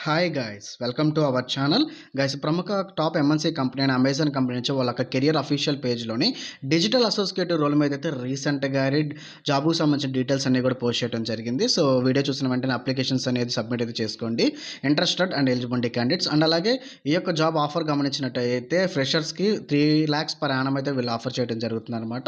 Hi guys welcome to our channel guys ప్రముఖ top MNC company and Amazon company నుంచి వాళ్ళ career official పేజ్లోని digital associate role మీద అయితే రీసెంట్గా జాబ్కు సంబంధించిన డీటెయిల్స్ అన్ని కూడా పోస్ట్ చేయడం జరిగింది. సో వీడియో చూసిన వెంటనే అప్లికేషన్స్ అనేది సబ్మిట్ అయితే చేసుకోండి, interested and eligibility candidates. And అలాగే ఈ యొక్క జాబ్ ఆఫర్ గమనించినట్టయితే ఫ్రెషర్స్కి 3 lakhs per annum అయితే వీళ్ళు ఆఫర్ చేయడం జరుగుతుంది అనమాట.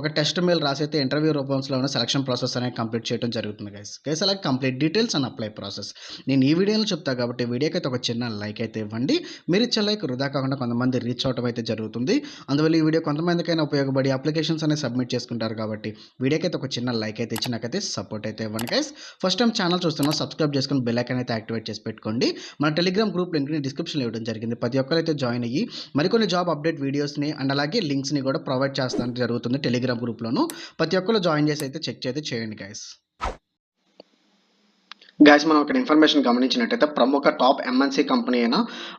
ఒక టెస్ట్ మెయిల్ రాసి అయితే ఇంటర్వ్యూ రూపంలో సెలక్షన్ ప్రాసెస్ అనేది కంప్లీట్ చేయడం జరుగుతుంది గైస్ అలాగే complete details and apply process నేను ఈ వీడియోలో చెప్తా కాబట్టి వీడియోకి అయితే ఒక చిన్న లైక్ అయితే ఇవ్వండి. మీరు ఇచ్చే లైక్ వృధా కాకుండా కొంతమంది రీచ్ అవడం అయితే జరుగుతుంది. అందువల్ల ఈ వీడియో కొంతమందికైనా ఉపయోగపడి అప్లికేషన్స్ అనేది సబ్మిట్ చేసుకుంటారు కాబట్టి వీడియోకి అయితే ఒక చిన్న లైక్ అయితే ఇచ్చి నాకైతే సపోర్ట్ అయితే ఇవ్వండి గైస్. ఫస్ట్ టైం ఛానల్ చూస్తున్నా సబ్స్క్రైబ్ చేసుకుని బెల్ ఐకాన్ అయితే యాక్టివేట్ చేసి పెట్టుకోండి. మన టెలిగ్రామ్ గ్రూప్ లింక్ని డిస్క్రిప్షన్లో ఇవ్వడం జరిగింది. ప్రతి ఒక్కరైతే జాయిన్ అయ్యి మరికొన్ని జాబ్ అప్డేట్ వీడియోస్ని అండ్ అలాగే లింక్స్ని కూడా ప్రొవైడ్ చేస్తాను జరుగుతుంది టెలిగ్రామ్ గ్రూప్లోను. ప్రతి ఒక్కరు జాయిన్ చేసి అయితే చెక్ అయితే చేయండి గైస్. మనం ఇక్కడ ఇన్ఫర్మేషన్ గమనించినట్టయితే ప్రముఖ టాప్ ఎంఎన్సీ కంపెనీ అయినా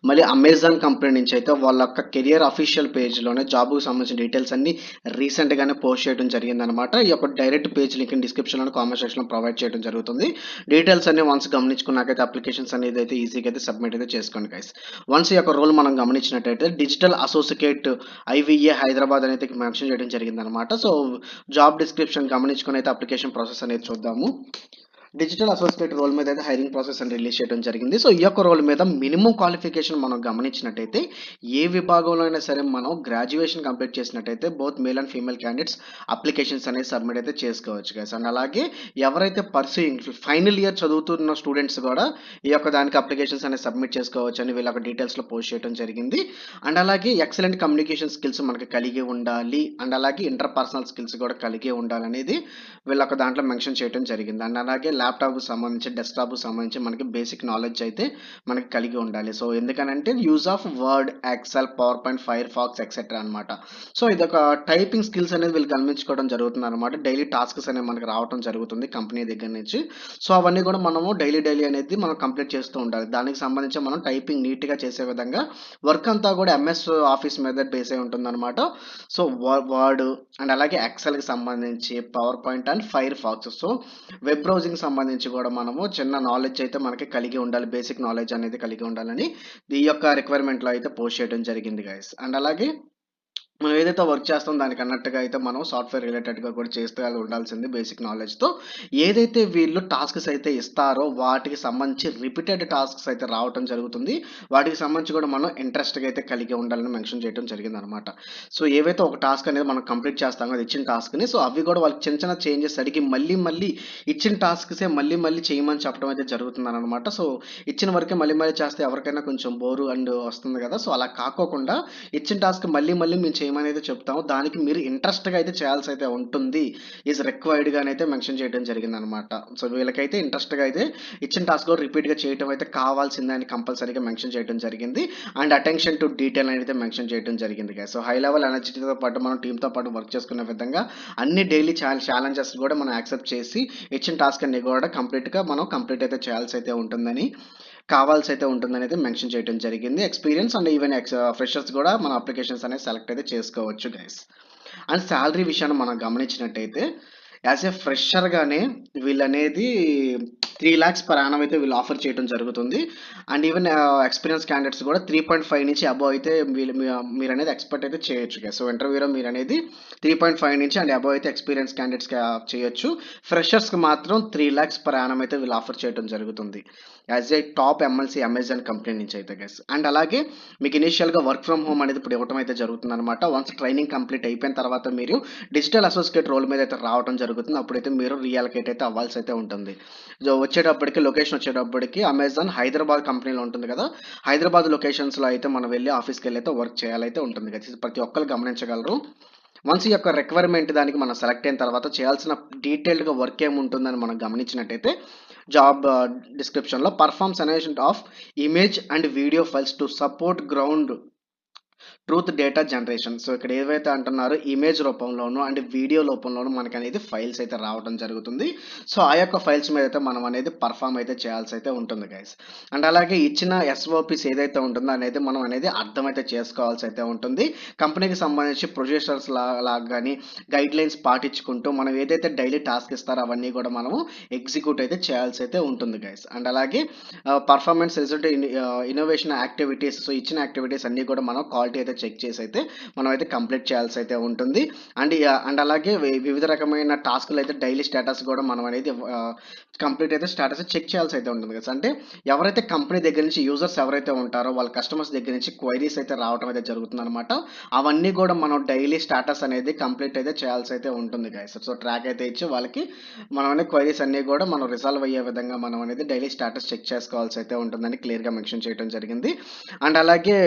మళ్ళీ అమెజాన్ కంపెనీ నుంచి అయితే వాళ్ళ యొక్క కెరియర్ అఫీషియల్ పేజ్లోనే జాబ్కు సంబంధించిన డీటెయిల్స్ అన్ని రీసెంట్గానే పోస్ట్ చేయడం జరిగిందనమాట. ఈ యొక్క డైరెక్ట్ పేజ్ లింక్ డిస్క్రిప్షన్లో కామెంట్ సెక్షన్లో ప్రొవైడ్ చేయడం జరుగుతుంది. డీటెయిల్స్ అన్ని వన్స్ గమనించుకున్నాకైతే అప్లికేషన్స్ అనేది అయితే ఈజీగా అయితే సబ్మిట్ అయితే చేసుకోండి గైస్. వన్స్ ఈ యొక్క రోల్ మనం గమనించినట్టయితే డిజిటల్ అసోసియేట్ ఐవీఏ హైదరాబాద్ అనేది మెన్షన్ చేయడం జరిగిందనమాట. సో జాబ్ డిస్క్రిప్షన్ గమనించుకుని అయితే అప్లికేషన్ ప్రాసెస్ అనేది చూద్దాము. డిజిటల్ అసోసియేట్ రోల్ మీద అయితే హైరింగ్ ప్రాసెస్ అని రిలీజ్ చేయడం జరిగింది. సో ఈ యొక్క రోల్ మీద మినిమం క్వాలిఫికేషన్ మనం గమనించినట్టయితే ఏ విభాగంలో అయినా సరే మనం గ్రాడ్యుయేషన్ కంప్లీట్ చేసినట్టయితే both male and female candidates applications అనేది సబ్మిట్ అయితే చేసుకోవచ్చు గైస్. అండ్ అలాగే ఎవరైతే పర్సూయింగ్ ఫైనల్ ఇయర్ చదువుతున్న స్టూడెంట్స్ కూడా ఈ యొక్క దానికి అప్లికేషన్స్ అనేది సబ్మిట్ చేసుకోవచ్చు అని వీళ్ళ డీటెయిల్స్లో పోస్ట్ చేయడం జరిగింది. అండ్ అలాగే ఎక్సలెంట్ కమ్యూనికేషన్ స్కిల్స్ మనకి కలిగి ఉండాలి అండ్ అలాగే ఇంటర్పర్సనల్ స్కిల్స్ కూడా కలిగి ఉండాలనేది వీళ్ళ దాంట్లో మెన్షన్ చేయడం జరిగింది. అండ్ అలాగే ల్యాప్టాప్కి సంబంధించి డెస్క్టాప్కి సంబంధించి మనకి బేసిక్ నాలెడ్జ్ అయితే మనకి కలిగి ఉండాలి. సో ఎందుకనంటే use of Word, Excel, PowerPoint, Firefox etcetera అనమాట. సో ఇదొక టైపింగ్ స్కిల్స్ అనేది వీళ్ళు గమనించుకోవడం జరుగుతుంది అనమాట. డైలీ టాస్క్స్ అనేవి మనకి రావడం జరుగుతుంది కంపెనీ దగ్గర నుంచి. సో అవన్నీ కూడా మనము డైలీ అనేది మనం కంప్లీట్ చేస్తూ ఉండాలి. దానికి సంబంధించి మనం టైపింగ్ నీట్గా చేసే విధంగా వర్క్ అంతా కూడా ఎంఎస్ ఆఫీస్ మీద బేస్ అయి ఉంటుంది అనమాట. సో వర్డ్ అండ్ అలాగే ఎక్సెల్కి సంబంధించి PowerPoint and Firefox. So web browsing సంబంధించి కూడా మనము చిన్న నాలెడ్జ్ అయితే మనకి కలిగి ఉండాలి, బేసిక్ నాలెడ్జ్ అనేది కలిగి ఉండాలని ఈ యొక్క రిక్వైర్మెంట్లో అయితే పోస్ట్ చేయడం జరిగింది గైస్. అండ్ అలాగే మనం ఏదైతే వర్క్ చేస్తామో దానికి అన్నట్టుగా అయితే మనం సాఫ్ట్వేర్ రిలేటెడ్గా కూడా చేస్తూ ఉండాల్సింది బేసిక్ నాలెడ్జ్తో. ఏదైతే వీళ్ళు టాస్క్స్ అయితే ఇస్తారో వాటికి సంబంధించి రిపీటెడ్ టాస్క్స్ అయితే రావడం జరుగుతుంది. వాటికి సంబంధించి కూడా మనం ఇంట్రెస్ట్గా అయితే కలిగి ఉండాలని మెన్షన్ చేయడం జరిగింది అనమాట. సో ఏవైతే ఒక టాస్క్ అనేది మనం కంప్లీట్ చేస్తామో అది ఇచ్చిన టాస్క్ని, సో అవి కూడా వాళ్ళకి చిన్న చిన్న చేంజెస్ అడిగి మళ్ళీ ఇచ్చిన టాస్క్సే మళ్ళీ చేయమని చెప్పడం అయితే జరుగుతుంది అనమాట. సో ఇచ్చిన వరకే మళ్ళీ చేస్తే ఎవరికైనా కొంచెం బోరు అండ్ వస్తుంది కదా. సో అలా కాకోకుండా ఇచ్చిన టాస్క్ మళ్ళీ మేము చేయమని అయితే చెప్తాము. దానికి మీరు ఇంట్రెస్ట్గా అయితే చేయాల్సి అయితే ఉంటుంది. ఈజ్ రిక్వైర్డ్గా అయితే మెన్షన్ చేయడం జరిగింది అనమాట. సో వీళ్ళకైతే ఇంట్రెస్ట్గా అయితే ఇచ్చిన టాస్క్ కూడా రిపీట్గా చేయడం అయితే కావాల్సిందే అని కంపల్సరీగా మెన్షన్ చేయడం జరిగింది. అండ్ అటెన్షన్ టు డీటెయిల్ అనేది మెన్షన్ చేయడం జరిగింది. సో హై లెవెల్ ఎనర్జీతో పాటు మనం టీంతో పాటు వర్క్ చేసుకునే విధంగా అన్ని డైలీ ఛాలెంజెస్ కూడా మనం యాక్సెప్ట్ చేసి ఇచ్చిన టాస్క్ అన్ని కూడా కంప్లీట్ అయితే చేయాల్సి అయితే ఉంటుందని అయితే మెన్షన్ చేయడం జరిగింది. ఎక్స్పీరియన్స్ అండ్ ఈవెన్ ఫ్రెషర్స్ కూడా మన అప్లికేషన్స్ అనేది సెలెక్ట్ అయితే చేసుకోవచ్చు గైస్. అండ్ శాలరీ విషయాన్ని మనం గమనించినట్టయితే as a ఫ్రెషర్గానే వీళ్ళనేది 3 lakhs per annum అయితే వీళ్ళు ఆఫర్ చేయడం జరుగుతుంది. అండ్ ఈవెన్ ఎక్స్పీరియన్స్ క్యాండిడేట్స్ కూడా 3.5 నుంచి అబోవ్ అయితే మీరు అనేది ఎక్స్పెక్ట్ అయితే చేయొచ్చు గైస్. సో ఇంటర్వ్యూలో మీరు అనేది 3.5 నుంచి అండ్ అబోవ్ అయితే ఎక్స్పీరియన్స్ క్యాండిడేట్స్కి చేయొచ్చు. ఫ్రెషర్స్కి మాత్రం 3 lakhs per annum అయితే వీళ్ళు ఆఫర్ చేయడం జరుగుతుంది as a top MLC Amazon company నుంచి అయితే గైస్. అండ్ అలాగే మీకు ఇనిషియల్గా వర్క్ ఫ్రమ్ హోమ్ అనేది ఇప్పుడు ఇవ్వడం అయితే జరుగుతుంది అనమాట. వన్స్ ట్రైనింగ్ కంప్లీట్ అయిపోయిన తర్వాత మీరు డిజిటల్ అసోసియేట్ రోల్ మీద అయితే రావడం జరుగుతుంది. అప్పుడైతే మీరు రీఅలకేట్ అయితే అవ్వాల్సి అయితే ఉంటుంది. లొకేషన్ వచ్చేటప్పటికి అమెజాన్ హైదరాబాద్ కంపెనీలో ఉంటుంది కదా. హైదరాబాద్ లొకేషన్స్లో అయితే మనం వెళ్ళి ఆఫీస్కి వెళ్ళి అయితే వర్క్ చేయాలైతే ఉంటుంది కదా. ప్రతి ఒక్కరు గమనించగలరు. వన్స్ ఈ యొక్క రిక్వైర్మెంట్ దానికి మనం సెలెక్ట్ అయిన తర్వాత చేయాల్సిన డీటెయిల్డ్గా వర్క్ ఏముంటుందని మనం గమనించినట్టయితే జాబ్ డిస్క్రిప్షన్లో performs analysation of image and video files to support ground truth data generation. So, ఇక్కడ ఏవైతే అంటున్నారో ఇమేజ్ రూపంలోను అండ్ వీడియో రూపంలోను మనకనేది ఫైల్స్ అయితే రావడం జరుగుతుంది. సో, ఆ యొక్క ఫైల్స్ మీద అయితే మనం అనేది పర్ఫార్మ్ అయితే చేయాల్సయితే ఉంటుంది గైస్. అండ్ అలాగే ఇచ్చిన ఎస్ఓపీస్ ఏదైతే ఉంటుందో అనేది మనం అనేది అర్థమైతే చేసుకోవాల్సయితే ఉంటుంది. కంపెనీకి సంబంధించి ప్రొడ్యూసర్స్ లాగా గాని గైడ్‌లైన్స్ పాటించుకుంటూ మనం ఏదైతే డైలీ టాస్క్ ఇస్తారో అవన్నీ కూడా మనము ఎగ్జిక్యూట్ అయితే చేయాల్సయితే ఉంటుంది గైస్. అండ్ అలాగే performance result innovation activities. So, ఇచ్చిన యాక్టివిటీస్ అన్నీ కూడా మనం క్వాలిటీ అయితే చెక్ చేసి అయితే మనం అయితే కంప్లీట్ చేయాల్సి అయితే ఉంటుంది. అండ్ అలాగే వివిధ రకమైన టాస్క్‌లు అయితే డైలీ స్టేటస్ కూడా మనం అనేది కంప్లీట్ అయితే స్టేటస్ చెక్ చేయాల్సి అయితే ఉంటుంది కదా! అంటే ఎవరైతే కంపెనీ దగ్గర నుంచి యూజర్స్ ఎవరైతే ఉంటారో వాళ్ళ కస్టమర్స్ దగ్గర నుంచి క్వైరీస్ అయితే రావటం అయితే జరుగుతుందనమాట. అవన్నీ కూడా మనం డైలీ స్టేటస్ అనేది కంప్లీట్ అయితే చేయాల్సి అయితే ఉంటుంది గైస్. సో, ట్రాక్ అయితే ఇచ్చి వాళ్ళకి మనం అనేది క్వైరీస్ అన్నీ కూడా మనం రిజాల్వ్ అయ్యే విధంగా మనం అనేది డైలీ స్టేటస్ చెక్ చేసుకోవాల్సి అయితే ఉంటుందని క్లియర్‌గా మెన్షన్ చేయడం జరిగింది. అండ్ అలాగే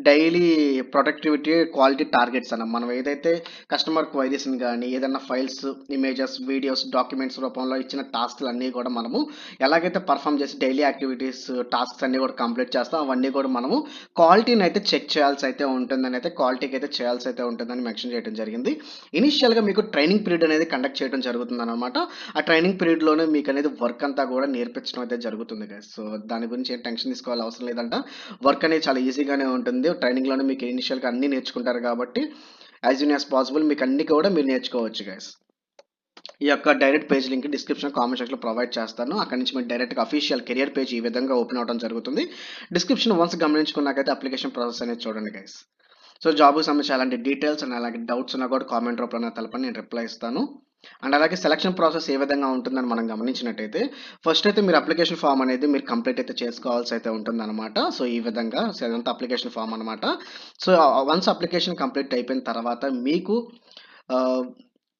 డైలీ ప్రొడక్టివిటీ, క్వాలిటీ టార్గెట్స్ మనం ఏదైతే కస్టమర్ క్వైరీస్‌ని గాని, ఏదన్నా ఫైల్స్, ఇమేజెస్, వీడియోస్, డాక్యుమెంట్స్ రూపంలో ఇచ్చిన టాస్క్‌లన్నీ కూడా మనము ఎలాగైతే పర్ఫార్మ్ చేసి డైలీ యాక్టివిటీస్, టాస్క్స్ అన్నీ కూడా కంప్లీట్ చేస్తాం అవన్నీ కూడా మనము క్వాలిటీని అయితే చెక్ చేయాల్సి అయితే ఉంటుందని అయితే క్వాలిటీకి అయితే చేయాల్సి అయితే ఉంటుందని మెన్షన్ చేయడం జరిగింది. ఇనీషియల్‌గా మీకు ట్రైనింగ్ పీరియడ్ అనేది కండక్ట్ చేయడం జరుగుతుందనమాట. ఆ ట్రైనింగ్ పీరియడ్‌లోనే మీకు అనేది వర్క్ అంతా కూడా నేర్పించడం అయితే జరుగుతుంది గైస్. సో, దాని గురించి ఏం టెన్షన్ తీసుకోవాల్సిన అవసరం లేదంట. వర్క్ అనేది చాలా ఈజీగానే ఉంటుంది. ట్రైనింగ్‌లోనే మీకు ఇనీషియల్‌గా అన్నీ నేర్చుకుంటారు కాబట్టి యాస్ సూన్ యాస్ పాసిబుల్ మీకు అన్నీ కూడా మీరు నేర్చుకోవచ్చు గైస్. ఈ యొక్క direct page link description, comment సెక్షన్‌లో ప్రొవైడ్ చేస్తాను. అక్కడి నుంచి మీరు డైరెక్ట్‌గా అఫీషియల్ కెరియర్ పేజ్ ఈ విధంగా ఓపెన్ అవ్వడం జరుగుతుంది. డిస్క్రిప్షన్ వన్స్ గమనించుకున్నాకైతే అప్లికేషన్ ప్రాసెస్ అనేది చూడండి గైస్. సో, జాబ్‌కి సంబంధించి అలాంటి డీటెయిల్స్ అండ్ అలాగే డౌట్స్ ఉన్నా కూడా కామెంట్ రూపంలో తెలపండి. నేను రిప్లై ఇస్తాను. అండ్ అలాగే సెలక్షన్ ప్రాసెస్ ఏ విధంగా ఉంటుందని మనం గమనించినట్టయితే ఫస్ట్ అయితే మీరు అప్లికేషన్ ఫామ్ అనేది మీరు కంప్లీట్ అయితే చేసుకోవాల్సి అయితే ఉంటుందన్నమాట. సో, ఈ విధంగా సో, ఇదంతా అప్లికేషన్ ఫామ్ అనమాట. సో, వన్స్ అప్లికేషన్ కంప్లీట్ అయిపోయిన తర్వాత మీకు ఆహ్,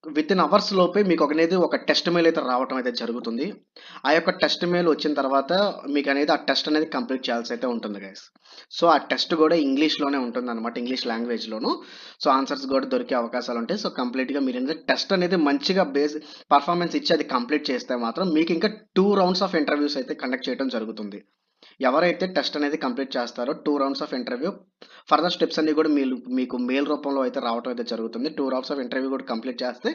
వితిన్ అవర్స్ లోపే మీకు అనేది ఒక టెస్ట్ మెయిల్ అయితే రావటం అయితే జరుగుతుంది. ఆ యొక్క టెస్ట్ మెయిల్ వచ్చిన తర్వాత మీకనేది ఆ టెస్ట్ అనేది కంప్లీట్ చేయాల్సి అయితే ఉంటుంది గైస్. సో, ఆ టెస్ట్ కూడా ఇంగ్లీష్‌లోనే ఉంటుందన్నమాట. ఇంగ్లీష్ లాంగ్వేజ్‌లోను. సో, ఆన్సర్స్ కూడా దొరికే అవకాశాలుంటాయి. సో, కంప్లీట్‌గా మీరేంటంటే టెస్ట్ అనేది మంచిగా పర్ఫార్మెన్స్ ఇచ్చి అది కంప్లీట్ చేస్తే మాత్రం మీకింకా 2 రౌండ్స్ ఆఫ్ ఇంటర్వ్యూస్ అయితే కండక్ట్ చేయడం జరుగుతుంది. ఎవరైతే టెస్ట్ అనేది కంప్లీట్ చేస్తారో 2 rounds of interview further steps అన్నీ కూడా మీకు మెయిల్ రూపంలో అయితే రావటం అయితే జరుగుతుంది. 2 రౌండ్స్ ఆఫ్ ఇంటర్వ్యూ కూడా కంప్లీట్ చేస్తే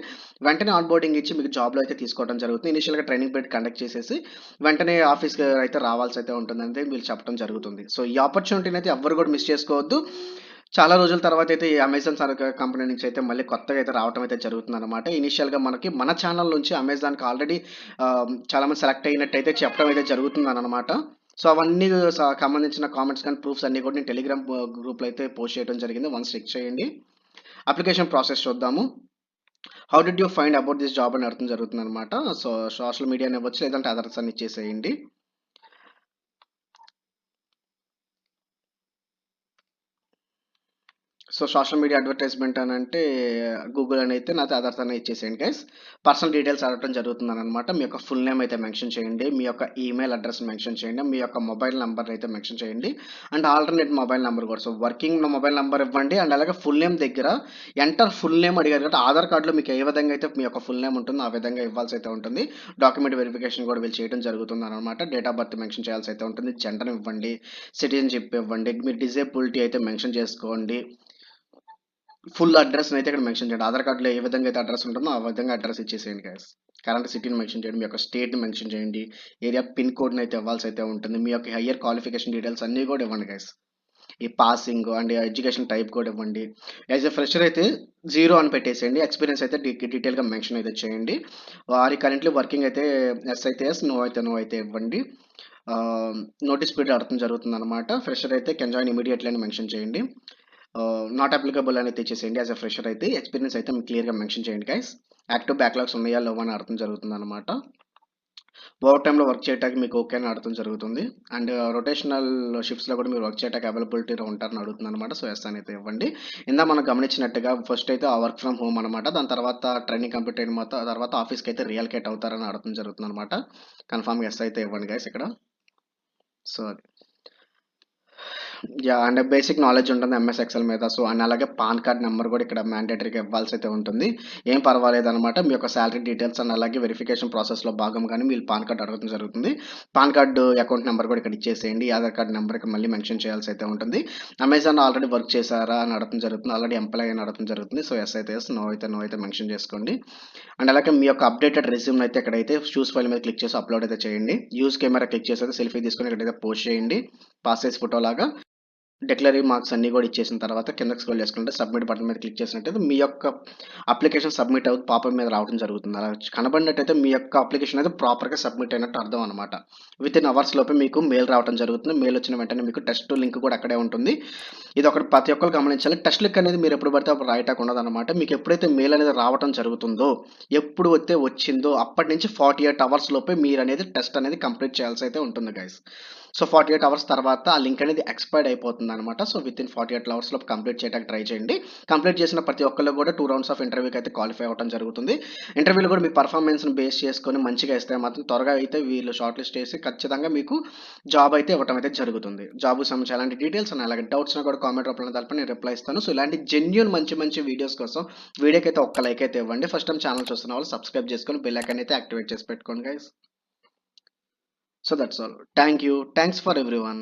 వెంటనే ఆన్‌బోర్డింగ్ ఇచ్చి మీకు జాబ్‌లో అయితే తీసుకోవడం జరుగుతుంది. ఇనీషియల్‌గా ట్రైనింగ్ పీరియడ్ కండక్ట్ చేసేసి వెంటనే ఆఫీస్‌కి అయితే రావాల్సి అయితే ఉంటుందని వీళ్ళు చెప్పడం జరుగుతుంది. సో, ఈ ఆపర్చునిటీని అయితే ఎవ్వరు కూడా మిస్ చేసుకోవద్దు. చాలా రోజుల తర్వాత అయితే ఈ అమెజాన్ కంపెనీ నుంచి అయితే మళ్ళీ కొత్తగా అయితే రావటం అయితే జరుగుతుందన్నమాట. ఇనీషియల్‌గా మనకి మన ఛానల్ నుంచి అమెజాన్‌కి ఆల్రెడీ చాలామంది సెలెక్ట్ అయినట్టయితే చెప్పడం అయితే జరుగుతుందనమాట. సో, అవన్నీ సంబంధించిన కామెంట్స్ కానీ, ప్రూఫ్స్ అన్నీ కూడా నేను టెలిగ్రామ్ గ్రూప్‌లో అయితే పోస్ట్ చేయడం జరిగింది. వన్స్ చెక్ చేయండి. అప్లికేషన్ ప్రాసెస్ చూద్దాము. How did you find about this job అని అడగడం జరుగుతుందనమాట. సో, సోషల్ మీడియాని ఇవ్వచ్చు లేదంటే అదర్స్ అని ఇచ్చేసేయండి. సో, సోషల్ మీడియా అడ్వర్టైజ్‌మెంట్ అనంటే గూగుల్ అని అయితే లేతే అదర్స్ అని ఇచ్చేసేయండి గైస్. పర్సనల్ డీటెయిల్స్ అడగటం జరుగుతుందనమాట. మీ యొక్క ఫుల్ నేమ్ అయితే మెన్షన్ చేయండి. మీ యొక్క ఈమెయిల్ అడ్రెస్ మెన్షన్ చేయండి. మీ యొక్క మొబైల్ నంబర్ అయితే మెన్షన్ చేయండి. అండ్ ఆల్టర్‌నేట్ మొబైల్ నంబర్ కూడా. సో, వర్కింగ్ మొబైల్ నంబర్ ఇవ్వండి. అండ్ అలాగే ఫుల్ నేమ్ దగ్గర ఎంటర్ ఫుల్ నేమ్ అడిగారు కాబట్టి ఆధార్ కార్డ్‌లో మీకు ఏ విధంగా అయితే మీ యొక్క ఫుల్ నేమ్ ఉంటుందో ఆ విధంగా ఇవ్వాల్సి అయితే ఉంటుంది. డాక్యుమెంట్ వెరిఫికేషన్ కూడా వీళ్ళు చేయడం జరుగుతుందనమాట. డేట్ ఆఫ్ బర్త్ మెన్షన్ చేయాల్సి అయితే ఉంటుంది. జెండర్ ఇవ్వండి. సిటిజన్‌షిప్ ఇవ్వండి. మీ డిజేబిలిటీ అయితే మెన్షన్ చేసుకోండి. ఫుల్ అడ్రెస్‌నైతే ఇక్కడ మెన్షన్ చేయండి. ఆధార్ కార్డ్‌లో ఏ విధంగా అయితే అడ్రెస్ ఉంటుందో, ఆ విధంగా అడ్రెస్ ఇచ్చేసేయండి గైస్. కరెంట్ సిటీని మెన్షన్ చేయండి. మీ యొక్క స్టేట్‌ని మెన్షన్ చేయండి. ఏరియా పిన్ కోడ్‌నైతే ఇవ్వాల్సయితే ఉంటుంది. మీ యొక్క హైయర్ క్వాలిఫికేషన్ డీటెయిల్స్ అన్నీ కూడా ఇవ్వండి గైస్. ఈ పాసింగ్ అండ్ ఎడ్యుకేషన్ టైప్ కూడా ఇవ్వండి. యాస్ ఎ ఫ్రెషర్ అయితే 0 అని పెట్టేసేయండి. ఎక్స్‌పీరియన్స్ అయితే డీటెయిల్‌గా మెన్షన్ అయితే చేయండి. ఆర్ యూ కరెంట్‌లీ వర్కింగ్ అయితే యెస్ అయితే యెస్, నో అయితే నో అయితే ఇవ్వండి. నోటీస్ పీరియడ్ అడగడం జరుగుతుందనమాట. ఫ్రెషర్ అయితే కెన్ జాయిన్ ఇమ్మీడియేట్‌లీ అని మెన్షన్ చేయండి. నాట్ అప్లికబుల్ అనేది తెచ్చేసేయండి. యాస్ ఎ ఫ్రెషర్ అయితే ఎక్స్‌పీరియన్స్ అయితే మీకు క్లియర్‌గా మెన్షన్ చేయండి గైస్. యాక్టివ్ బ్యాక్‌లాగ్స్ ఉన్నాయా లేవా అని అడగడం జరుగుతుందనమాట. ఓవర్ టైమ్‌లో వర్క్ చేయటానికి మీకు ఓకే అని అడగడం జరుగుతుంది. అండ్ రొటేషనల్ షిఫ్ట్స్‌లో కూడా మీరు వర్క్ చేయటానికి అవైలబిలిటీలో ఉంటారని అడుగుతుందనమాట. సో, యెస్ అని అయితే ఇవ్వండి. ఇందాక మనం గమనించినట్టుగా ఫస్ట్ అయితే ఆ వర్క్ ఫ్రమ్ హోమ్ అనమాట. దాని తర్వాత ట్రైనింగ్ కంప్లీట్ అయిన తర్వాత ఆఫీస్‌కి అయితే రియల్‌కేట్ అవుతారని అడగడం జరుగుతుందనమాట. కన్ఫర్మ్‌గా యెస్ అయితే ఇవ్వండి గైస్ ఇక్కడ. సో, అది. యాహ్! అంటే బేసిక్ నాలెడ్జ్ ఉంటుంది ఎంఎస్ ఎక్సెల్ మీద. సో, అండ్ అలాగే పాన్ కార్డ్ నంబర్ కూడా ఇక్కడ మ్యాండేటరీగా ఇవ్వాల్సయితే ఉంటుంది. ఏం పర్వాలేదనమాట. మీ యొక్క సాలరీ డీటెయిల్స్ అండ్ అలాగే వెరిఫికేషన్ ప్రాసెస్‌లో భాగంగానే వీళ్ళు పాన్ కార్డ్ అడగడం జరుగుతుంది. పాన్ కార్డ్ అకౌంట్ నంబర్ కూడా ఇక్కడ ఇచ్చేసేయండి. ఆధార్ కార్డ్ నంబర్ ఇక్కడ మళ్ళీ మెన్షన్ చేయాల్సయితే ఉంటుంది. అమెజాన్‌లో ఆల్రెడీ వర్క్ చేశారా అని అడగడం జరుగుతుంది. ఆల్రెడీ ఎంప్లాయీ అని అడగడం జరుగుతుంది. సో, యెస్ అయితే యెస్, నో అయితే నో అయితే మెన్షన్ చేసుకోండి. అండ్ అలాగే మీ యొక్క అప్డేటెడ్ రెజ్యూమ్‌ని అయితే ఇక్కడైతే చూస్ ఫైల్ మీద క్లిక్ చేసి అప్‌లోడ్ అయితే చేయండి. యూజ్ కెమెరా క్లిక్ చేసి అయితే సెల్ఫీ తీసుకొని ఇక్కడైతే పోస్ట్ చేయండి. పాస్ సైజ్ ఫోటోలాగా. డిక్లరేటివ్ మార్క్స్ అన్నీ కూడా ఇచ్చేసిన తర్వాత కిందకి స్క్రోల్ చేసుకుంటే సబ్మిట్ బటన్ మీద క్లిక్ చేసినట్టయితే మీ యొక్క అప్లికేషన్ సబ్మిట్ అవుతూ పాపప్ మీద రావడం జరుగుతుంది. అలా కనబడినట్టయితే మీ యొక్క అప్లికేషన్ అయితే ప్రాపర్‌గా సబ్మిట్ అయినట్టు అర్థం అనమాట. వితిన్ అవర్స్ లోపే మీకు మెయిల్ రావడం జరుగుతుంది. మెయిల్ వచ్చిన వెంటనే మీకు టెస్ట్ లింక్ కూడా అక్కడే ఉంటుంది. ఇదొకటి ప్రతి ఒక్కరు గమనించాలి. టెస్ట్ లింక్ అనేది మీరు ఎప్పుడు పడితే అప్పుడు రాయటానికి ఉండదనమాట. మీకు ఎప్పుడైతే మెయిల్ అనేది రావటం జరుగుతుందో, ఎప్పుడు అయితే వచ్చిందో అప్పటి నుంచి 48 అవర్స్ లోపే మీరనేది టెస్ట్ అనేది కంప్లీట్ చేయాల్సి అయితే ఉంటుంది గైస్. సో, 48 అవర్స్ తర్వాత ఆ లింక్ అనేది ఎక్స్‌పైర్డ్ అయిపోతుందనమాట. సో, వితిన్ 48 అవర్స్ లోపు కంప్లీట్ చేయడానికి ట్రై చేయండి. కంప్లీట్ చేసిన ప్రతి ఒక్కళ్ళు కూడా 2 రౌండ్స్ ఆఫ్ ఇంటర్వ్యూకి అయితే క్వాలిఫై అవ్వడం జరుగుతుంది. ఇంటర్వ్యూలో కూడా మీ పర్ఫార్మెన్స్‌ని బేస్ చేసుకొని మంచిగా ఇస్తే మాత్రం త్వరగా అయితే వీళ్ళు షార్ట్ లిస్ట్ చేసి ఖచ్చితంగా మీకు జాబ్ అయితే ఇవ్వటం అయితే జరుగుతుంది. జాబ్‌కి సంబంధించి ఎలాంటి డీటెయిల్స్ అండ్ అలాగే డౌట్స్ ఉన్నా కూడా కామెంట్ రూపంలో తెలపండి. నేను రిప్లై ఇస్తాను. సో, ఇలాంటి జెన్యూన్ మంచి మంచి వీడియోస్ కోసం వీడియోకైతే ఒక్క లైక్ అయితే ఇవ్వండి. ఫస్ట్ టైమ్ ఛానల్ చూస్తున్న వాళ్ళు సబ్స్క్రైబ్ చేసుకొని బెల్ ఐకాన్ అయితే యాక్టివేట్ చేసి పెట్టుకోండి guys. So, that's all. Thank you. Thanks for everyone.